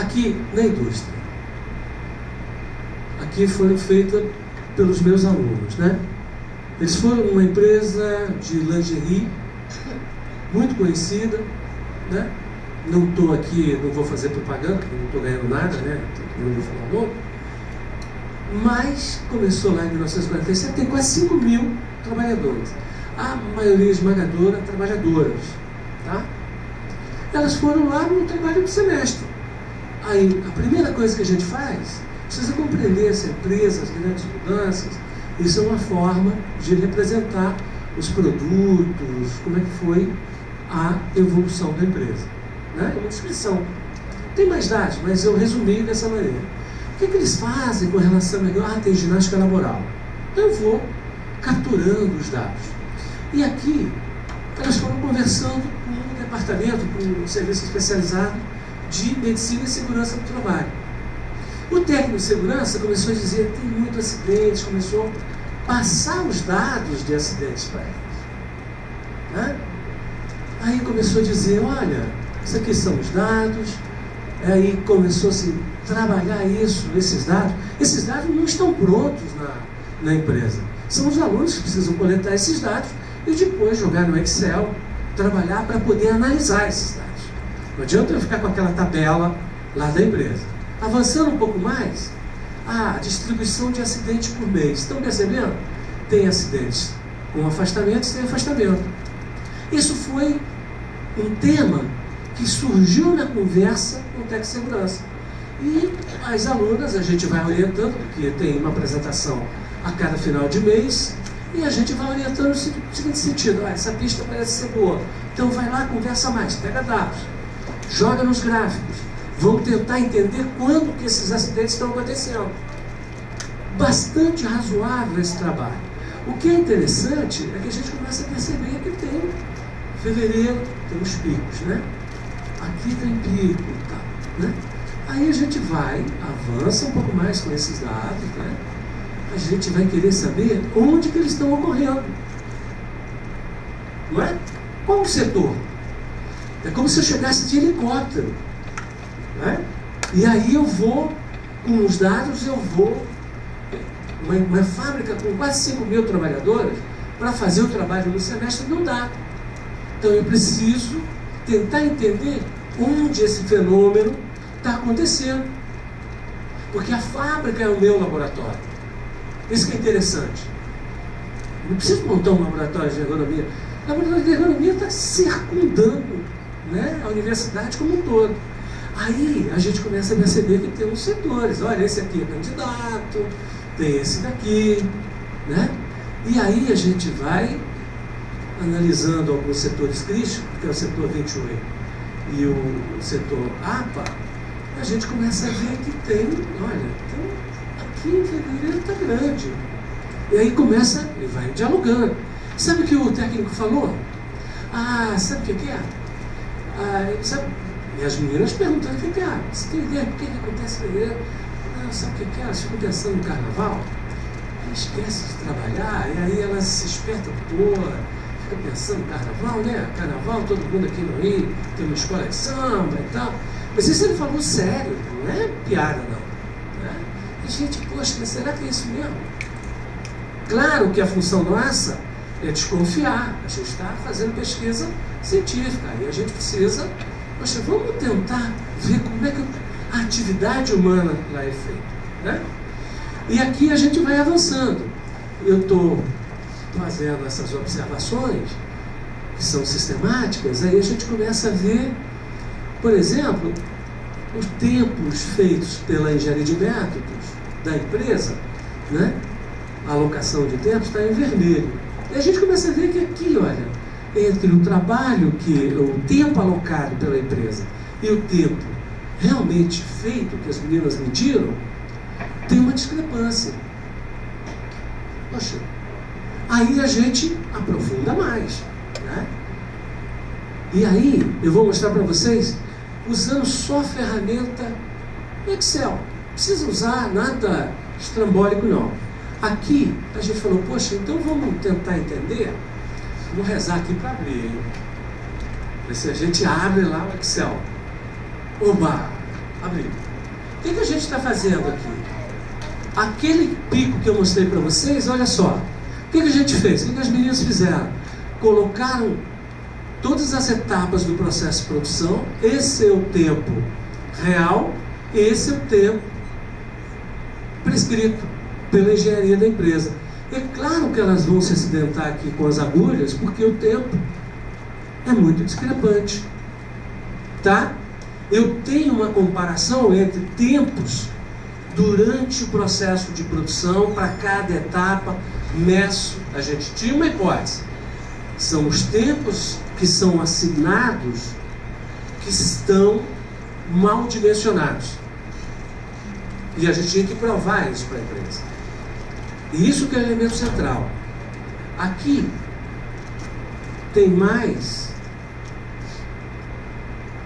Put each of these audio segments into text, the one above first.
aqui na indústria. Aqui foi feita pelos meus alunos, né? Eles foram numa empresa de lingerie muito conhecida, né? Não estou aqui, não vou fazer propaganda, porque não estou ganhando nada, né? Não vou falar o nome. Mas começou lá em 1947, tem quase 5 mil trabalhadores. A maioria esmagadora, trabalhadoras, tá? Elas foram lá no trabalho do semestre. Aí, a primeira coisa que a gente faz, precisa compreender essa empresa, as grandes mudanças. Isso é uma forma de representar os produtos, como é que foi a evolução da empresa, né? É uma descrição. Tem mais dados, mas eu resumi dessa maneira. O que eles fazem com relação a... tem ginástica laboral. Eu vou capturando os dados. E aqui, elas foram conversando com um departamento, com um serviço especializado de medicina e segurança do trabalho. O técnico de segurança começou a dizer que tem muito acidentes, começou a passar os dados de acidentes para eles, né? Aí começou a dizer, olha, isso aqui são os dados. Aí começou a se trabalhar isso, esses dados. Esses dados não estão prontos na empresa. São os alunos que precisam coletar esses dados e depois jogar no Excel, trabalhar para poder analisar esses dados. Não adianta eu ficar com aquela tabela lá da empresa. Avançando um pouco mais, a distribuição de acidentes por mês. Estão percebendo? Tem acidentes com afastamento, sem afastamento. Isso foi um tema que surgiu na conversa com o técnico de segurança. E as alunas, a gente vai orientando, porque tem uma apresentação a cada final de mês, e a gente vai orientando no seguinte sentido: essa pista parece ser boa, então vai lá, conversa mais, pega dados, joga nos gráficos, vamos tentar entender quando que esses acidentes estão acontecendo. Bastante razoável esse trabalho. O que é interessante é que a gente começa a perceber que tem fevereiro, tem os picos, né? Aqui tem pico e tal, né? Aí a gente vai, avança um pouco mais com esses dados, né? A gente vai querer saber onde que eles estão ocorrendo. Não é? Qual o setor? É como se eu chegasse de helicóptero, né? E aí eu vou, com os dados, eu vou... Uma fábrica com quase 5 mil trabalhadores, para fazer o trabalho no semestre, não dá. Então eu preciso tentar entender onde esse fenômeno está acontecendo. Porque a fábrica é o meu laboratório. Isso que é interessante. Não preciso montar um laboratório de ergonomia. O laboratório de ergonomia está circundando, né, a universidade como um todo. Aí a gente começa a perceber que tem uns setores. Olha, esse aqui é candidato, tem esse daqui, né? E aí a gente vai analisando alguns setores críticos, que é o setor 28 e o setor APA, a gente começa a ver que tem, olha, então, aqui em fevereiro está grande. E aí começa, e vai dialogando. Sabe o que o técnico falou? Sabe o que é? Sabe? E as meninas perguntando o que é. Você tem ideia do que acontece em fevereiro? Sabe o que é? Elas ficam pensando no carnaval, esquece de trabalhar, e aí elas se espertam toda, fica pensando no carnaval, né? Carnaval, todo mundo aqui no Rio tem uma escola de samba e tal. Mas isso ele falou sério, não é piada não, né? E gente, poxa, mas será que é isso mesmo? Claro que a função nossa é desconfiar, a gente está fazendo pesquisa científica, aí a gente precisa, poxa, vamos tentar ver como é que a atividade humana lá é feita, né? E aqui a gente vai avançando. Eu estou fazendo essas observações que são sistemáticas, aí a gente começa a ver, por exemplo, os tempos feitos pela engenharia de métodos da empresa, né? A alocação de tempos está em vermelho. E a gente começa a ver que aqui, olha, entre o trabalho, o tempo alocado pela empresa e o tempo realmente feito, que as meninas mediram, tem uma discrepância. Poxa, aí a gente aprofunda mais, né? E aí eu vou mostrar para vocês usando só a ferramenta Excel. Não precisa usar nada estrambólico não. Aqui a gente falou, poxa, então vamos tentar entender. Vou rezar aqui para abrir, hein? Ver se a gente abre lá o Excel. Oba! Abriu. O que a gente está fazendo aqui? Aquele pico que eu mostrei para vocês, olha só. O que a gente fez? O que as meninas fizeram? Colocaram todas as etapas do processo de produção. Esse é o tempo real, esse é o tempo prescrito pela engenharia da empresa. É claro que elas vão se acidentar aqui com as agulhas, porque o tempo é muito discrepante. Tá? Eu tenho uma comparação entre tempos durante o processo de produção, para cada etapa, meço. A gente tinha uma hipótese. São os tempos que são assignados que estão mal dimensionados. E a gente tinha que provar isso para a empresa. E isso que é o elemento central. Aqui tem mais.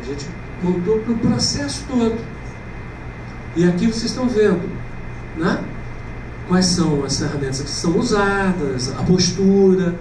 A gente montou para o processo todo. E aqui vocês estão vendo, né? Quais são as ferramentas que são usadas, a postura.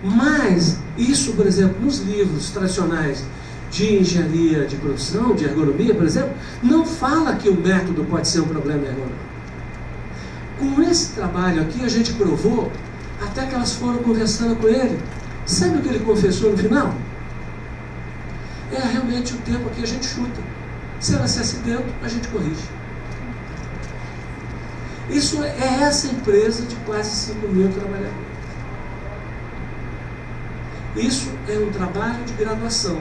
Mas isso, por exemplo, nos livros tradicionais de engenharia de produção, de ergonomia, por exemplo, não fala que o método pode ser um problema ergonômico. Com esse trabalho aqui, a gente provou, até que elas foram conversando com ele. Sabe o que ele confessou no final? É realmente o tempo que a gente chuta. Se ela se acidenta, a gente corrige. Isso é essa empresa de quase 5 mil trabalhadores. Isso é um trabalho de graduação.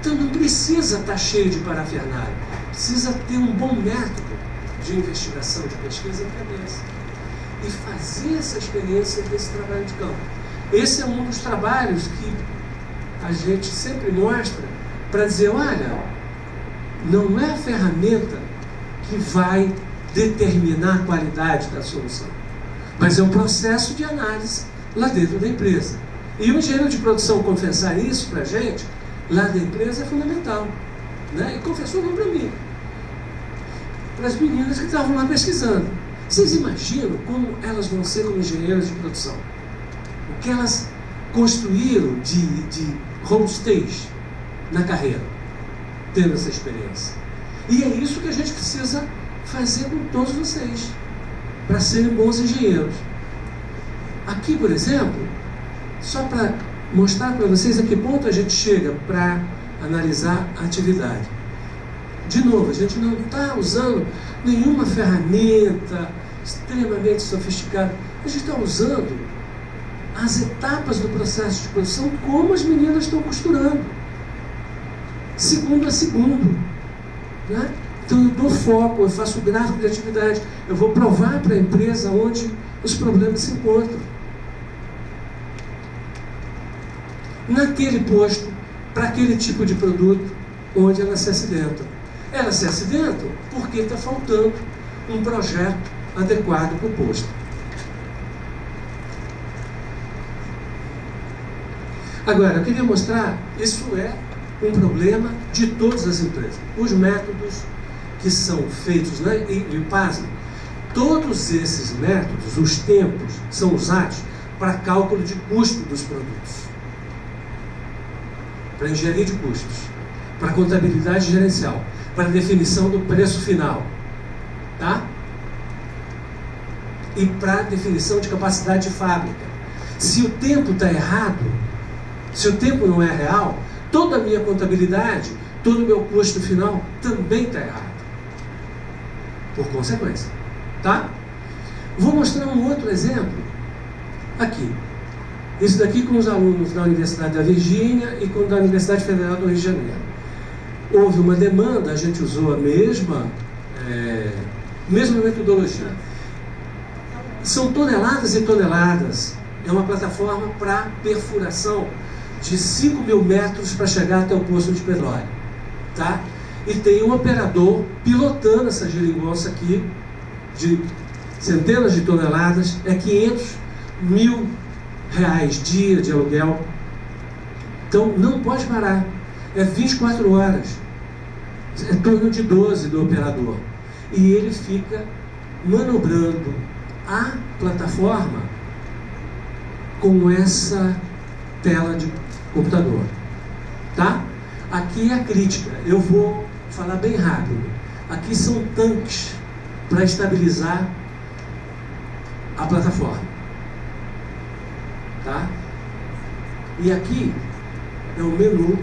Então não precisa estar cheio de parafernália. Precisa ter um bom método de investigação, de pesquisa na cabeça. E fazer essa experiência desse trabalho de campo. Esse é um dos trabalhos que a gente sempre mostra para dizer, olha, não é a ferramenta que vai determinar a qualidade da solução, mas é um processo de análise lá dentro da empresa. E o engenheiro de produção confessar isso para a gente, lá da empresa, é fundamental. Né? E confessou não para mim, para as meninas que estavam lá pesquisando. Vocês imaginam como elas vão ser como engenheiras de produção? O que elas construíram de homestage na carreira, tendo essa experiência. E é isso que a gente precisa fazer com todos vocês, para serem bons engenheiros. Aqui, por exemplo, só para mostrar para vocês a que ponto a gente chega para analisar a atividade. De novo, a gente não está usando nenhuma ferramenta extremamente sofisticada. A gente está usando as etapas do processo de produção como as meninas estão costurando, segundo a segundo. Né? Então eu dou foco, eu faço gráfico de atividade, eu vou provar para a empresa onde os problemas se encontram. Naquele posto, para aquele tipo de produto onde elas se acidentam. Elas se acidentam porque está faltando um projeto adequado para o posto. Agora, eu queria mostrar, isso é um problema de todas as empresas. Os métodos que são feitos, né? E pasmem, todos esses métodos, os tempos, são usados para cálculo de custo dos produtos, para engenharia de custos, para contabilidade gerencial, para definição do preço final, tá? E para definição de capacidade de fábrica. Se o tempo está errado, se o tempo não é real, toda a minha contabilidade, todo o meu custo final também está errado. Por consequência. Tá? Vou mostrar um outro exemplo aqui. Isso daqui com os alunos da Universidade da Virgínia e com da Universidade Federal do Rio de Janeiro. Houve uma demanda, a gente usou a mesma metodologia. São toneladas e toneladas. É uma plataforma para perfuração de 5 mil metros para chegar até o poço de petróleo. Tá? E tem um operador pilotando essa geringonça aqui, de centenas de toneladas, é 500 mil reais dia de aluguel. Então não pode parar, é 24 horas, é torno de 12 do operador. E ele fica manobrando a plataforma com essa tela de computador. Tá? Aqui é a crítica. Eu vou falar bem rápido. Aqui são tanques para estabilizar a plataforma. Tá? E aqui é o menu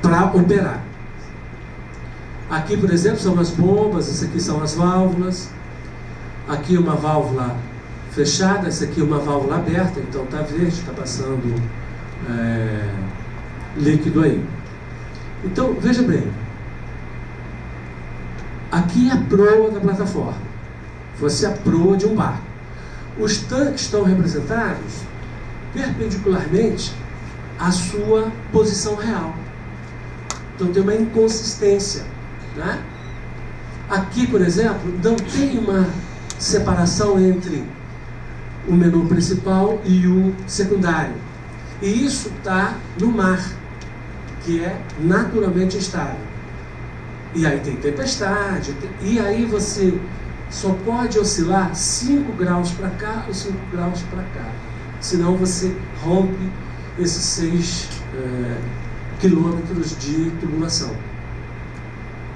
para operar. Aqui, por exemplo, são as bombas, essa aqui são as válvulas. Aqui uma válvula fechada, essa aqui é uma válvula aberta, então está verde, está passando líquido aí. Então, veja bem, aqui é a proa da plataforma, fosse a proa de um barco. Os tanques estão representados perpendicularmente à sua posição real. Então tem uma inconsistência, né? Aqui, por exemplo, não tem uma separação entre o menu principal e o secundário. E isso está no mar, que é naturalmente estável. E aí tem tempestade, e aí você só pode oscilar 5 graus para cá ou 5 graus para cá. Senão você rompe esses 6 quilômetros de tubulação.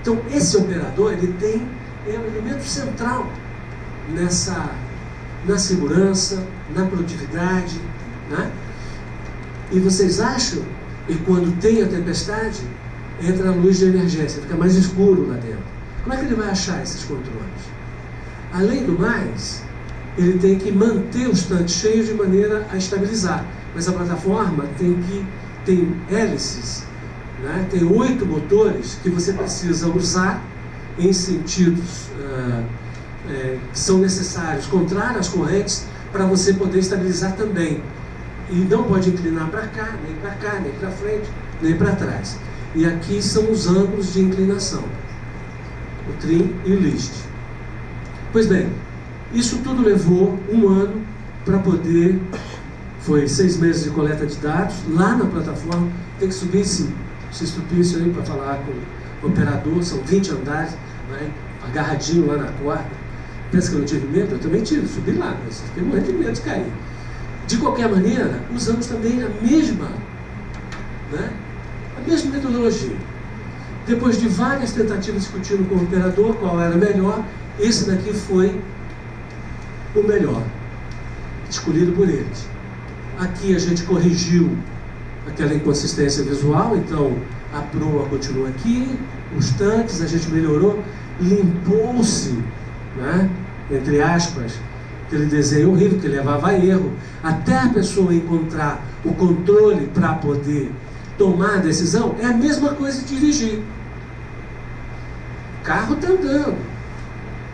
Então esse operador é um elemento central na segurança, na produtividade, né? E vocês acham que quando tem a tempestade, entra a luz de emergência, fica mais escuro lá dentro. Como é que ele vai achar esses controles? Além do mais, ele tem que manter os tanques cheios de maneira a estabilizar. Mas a plataforma tem hélices, né? Tem 8 motores que você precisa usar em sentidos que são necessários, contrários às correntes, para você poder estabilizar também. E não pode inclinar para cá, nem para frente, nem para trás. E aqui são os ângulos de inclinação, o trim e o list. Pois bem, isso tudo levou 1 ano para poder, foi 6 meses de coleta de dados, lá na plataforma, tem que subir esse estupício aí para falar com o operador, são 20 andares, né, agarradinho lá na corda. Pensa que eu não tive medo? Eu também tive, subi lá, mas fiquei morrendo de medo de cair. De qualquer maneira, usamos também a mesma metodologia. Depois de várias tentativas discutindo com o operador qual era melhor, esse daqui foi o melhor, escolhido por eles. Aqui a gente corrigiu aquela inconsistência visual, então a proa continua aqui, os tanques a gente melhorou, limpou-se, né, entre aspas, aquele desenho horrível que levava a erro, até a pessoa encontrar o controle para poder tomar a decisão. É a mesma coisa de dirigir. O carro está andando.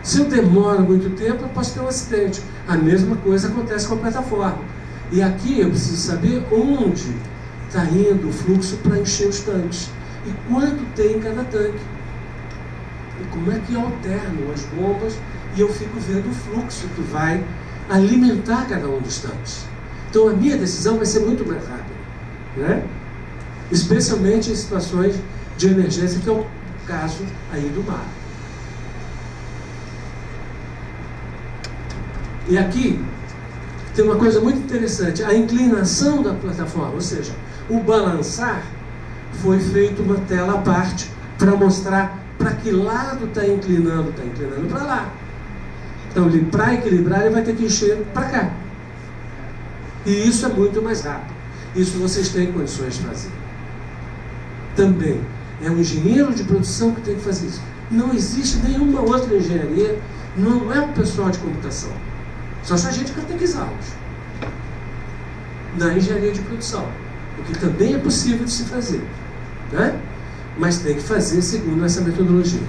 Se eu demoro muito tempo, eu posso ter um acidente. A mesma coisa acontece com a plataforma. E aqui eu preciso saber onde está indo o fluxo para encher os tanques. E quanto tem em cada tanque. E como é que eu alterno as bombas e eu fico vendo o fluxo que vai alimentar cada um dos tanques. Então a minha decisão vai ser muito mais rápida, né? Especialmente em situações de emergência, que é o caso aí do mar. E aqui tem uma coisa muito interessante, a inclinação da plataforma, ou seja, o balançar, foi feito uma tela à parte para mostrar para que lado está inclinando para lá. Então, para equilibrar, ele vai ter que encher para cá. E isso é muito mais rápido. Isso vocês têm condições de fazer. Também, é um engenheiro de produção que tem que fazer isso. Não existe nenhuma outra engenharia, não é um pessoal de computação. Só se a gente catequizá-los na engenharia de produção. O que também é possível de se fazer, né? Mas tem que fazer segundo essa metodologia.